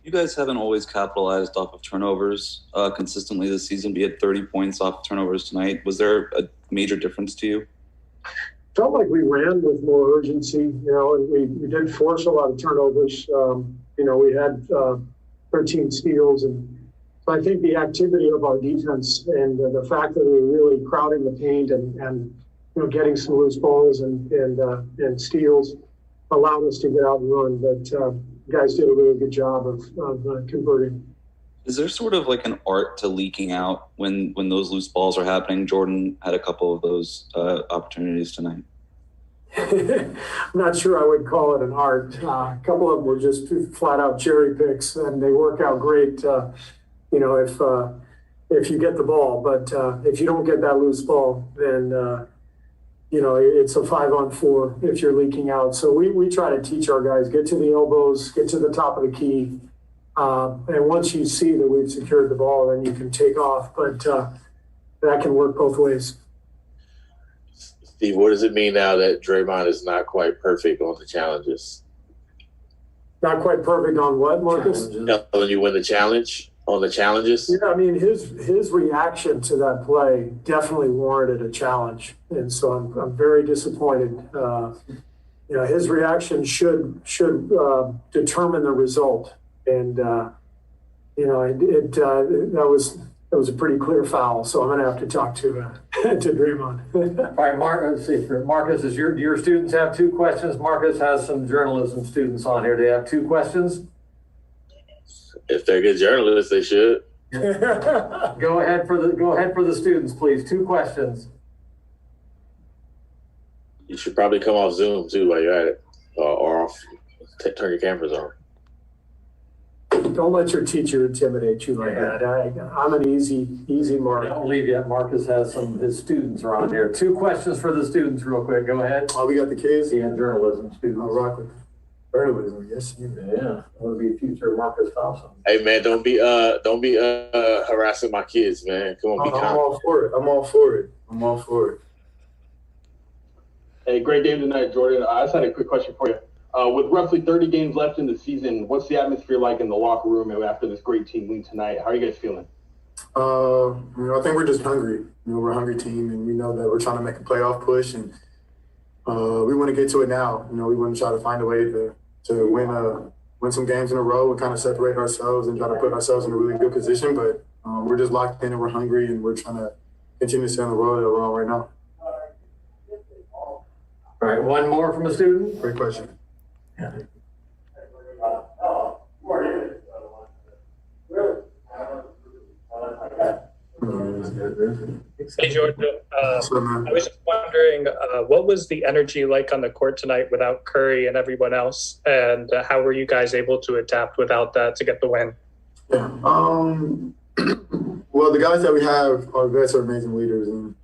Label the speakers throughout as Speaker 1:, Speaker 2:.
Speaker 1: You guys haven't always capitalized off of turnovers consistently this season. Be at 30 points off of turnovers tonight. Was there a major difference to you?
Speaker 2: Felt like we ran with more urgency, and we did force a lot of turnovers. We had 13 steals, and so I think the activity of our defense and the fact that we were really crowding the paint and getting some loose balls and steals allowed us to get out and run. But guys did a really good job of converting.
Speaker 1: Is there sort of like an art to leaking out when those loose balls are happening? Jordan had a couple of those opportunities tonight.
Speaker 2: I'm not sure I would call it an art. A couple of them were just flat out cherry picks, and they work out great, if you get the ball. But if you don't get that loose ball, then it's a 5-on-4 if you're leaking out. So we try to teach our guys, get to the elbows, get to the top of the key. And once you see that we've secured the ball, then you can take off. But that can work both ways.
Speaker 3: Steve, what does it mean now that Draymond is not quite perfect on the challenges?
Speaker 2: Not quite perfect on what, Marcus?
Speaker 3: When you win the challenge, on the challenges?
Speaker 2: Yeah, I mean, his reaction to that play definitely warranted a challenge. And so I'm very disappointed. His reaction should determine the result. And, that was a pretty clear foul. So I'm going to have to talk to Draymond.
Speaker 4: All right, let's see. Marcus, your students have 2 questions. Marcus has some journalism students on here. They have 2 questions.
Speaker 3: If they're good journalists, they should.
Speaker 4: Go ahead for the students, please. 2 questions.
Speaker 3: You should probably come off Zoom too while you're at it, or off. Turn your cameras on.
Speaker 2: Don't let your teacher intimidate you like that. I'm an easy mark.
Speaker 4: Don't leave yet. Marcus has his students are on here. 2 questions for the students real quick. Go ahead.
Speaker 2: Oh, we got the kids?
Speaker 4: And journalism students.
Speaker 2: I'll rock with journalism. Yes, you.
Speaker 4: Yeah. Want to be future Marcus Thompson.
Speaker 3: Hey man, don't be harassing my kids, man. Come on, be calm.
Speaker 2: I'm all for it.
Speaker 5: Hey, great game tonight, Jordan. I just had a quick question for you. With roughly 30 games left in the season, what's the atmosphere like in the locker room after this great team win tonight? How are you guys feeling?
Speaker 6: I think we're just hungry. We're a hungry team, and we know that we're trying to make a playoff push, and we want to get to it now. We want to try to find a way to win some games in a row and kind of separate ourselves and try to put ourselves in a really good position. But we're just locked in, and we're hungry, and we're trying to continue to stay on the road that we're on right now.
Speaker 4: All right, one more from a student.
Speaker 6: Great question.
Speaker 4: Yeah.
Speaker 7: Hey, Jordan. I was just wondering, what was the energy like on the court tonight without Curry and everyone else? And how were you guys able to adapt without that to get the win?
Speaker 6: Yeah. Well, the guys that we have are vets, are amazing leaders. And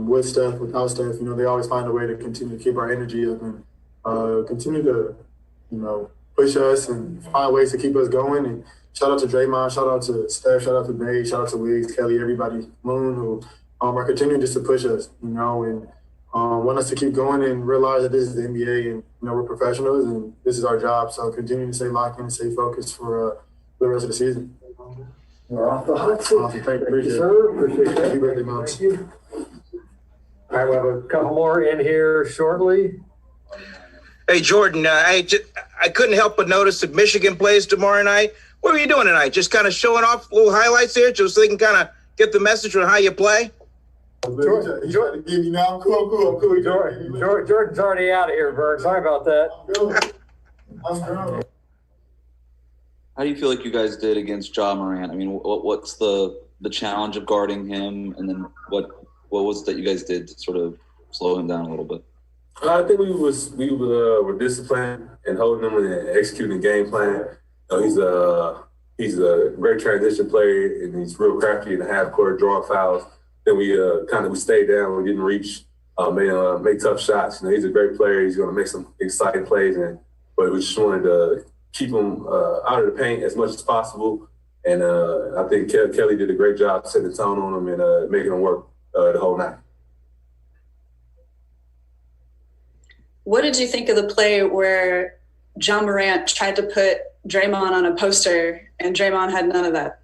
Speaker 6: with Steph, without Steph, they always find a way to continue to keep our energy up and continue to, push us and find ways to keep us going. And shout out to Draymond, shout out to Steph, shout out to Bay, shout out to Wiggs, Kelly, everybody, Moon, who are continuing just to push us, and want us to keep going and realize that this is the NBA and, we're professionals and this is our job. So continue to stay locked in and stay focused for the rest of the season.
Speaker 4: We're off the hot seat.
Speaker 6: Awesome. Thank
Speaker 4: you, sir. Appreciate that.
Speaker 6: Happy birthday, Moms.
Speaker 4: Thank you. All right, we have a couple more in here shortly.
Speaker 8: Hey, Jordan, I couldn't help but notice that Michigan plays tomorrow night. What were you doing tonight? Just kind of showing off little highlights here just so they can kind of get the message on how you play?
Speaker 6: Jordan's
Speaker 4: already out of here, Berg. Sorry about that.
Speaker 1: How do you feel like you guys did against Ja Morant? I mean, what's the challenge of guarding him? And then what was it that you guys did to sort of slow him down a little bit?
Speaker 9: I think we were disciplined and holding him and executing the game plan. He's a great transition player and he's real crafty in the half court, drawing fouls. Then we stayed down, we didn't reach, make tough shots. He's a great player. He's going to make some exciting plays, but we just wanted to keep him out of the paint as much as possible. And I think Kelly did a great job setting the tone on him and making him work the whole night.
Speaker 10: What did you think of the play where John Morant tried to put Draymond on a poster, and Draymond had none of that.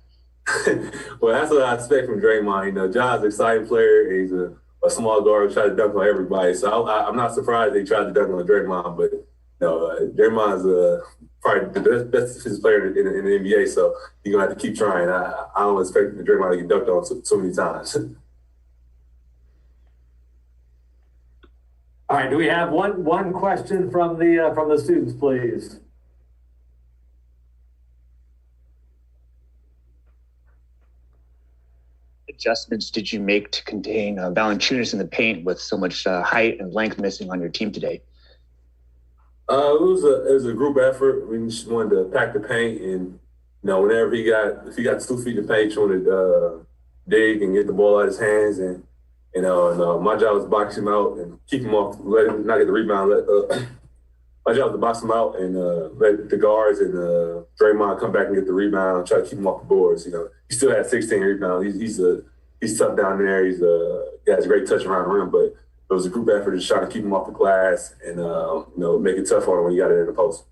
Speaker 9: Well, that's what I expect from Draymond. You know, John's an exciting player. He's a small guard who tries to dunk on everybody. So I'm not surprised they tried to dunk on Draymond, but Draymond's probably the best defensive player in the NBA. So you're gonna have to keep trying. I don't expect Draymond to get dunked on so many times.
Speaker 4: All right, do we have one question from the students, please?
Speaker 11: Adjustments did you make to contain Valanciunas in the paint with so much height and length missing on your team today?
Speaker 9: It was a group effort. We just wanted to pack the paint, and whenever if he got 2 feet in the paint, he wanted to dig and get the ball out of his hands, and my job was to box him out and keep him off, let him not get the rebound. My job was to box him out and let the guards and Draymond come back and get the rebound, try to keep him off the boards. He still had 16 rebounds. He's tough down there. He has a great touch around the rim, but it was a group effort to try to keep him off the glass and make it tough on him when he got it in the post.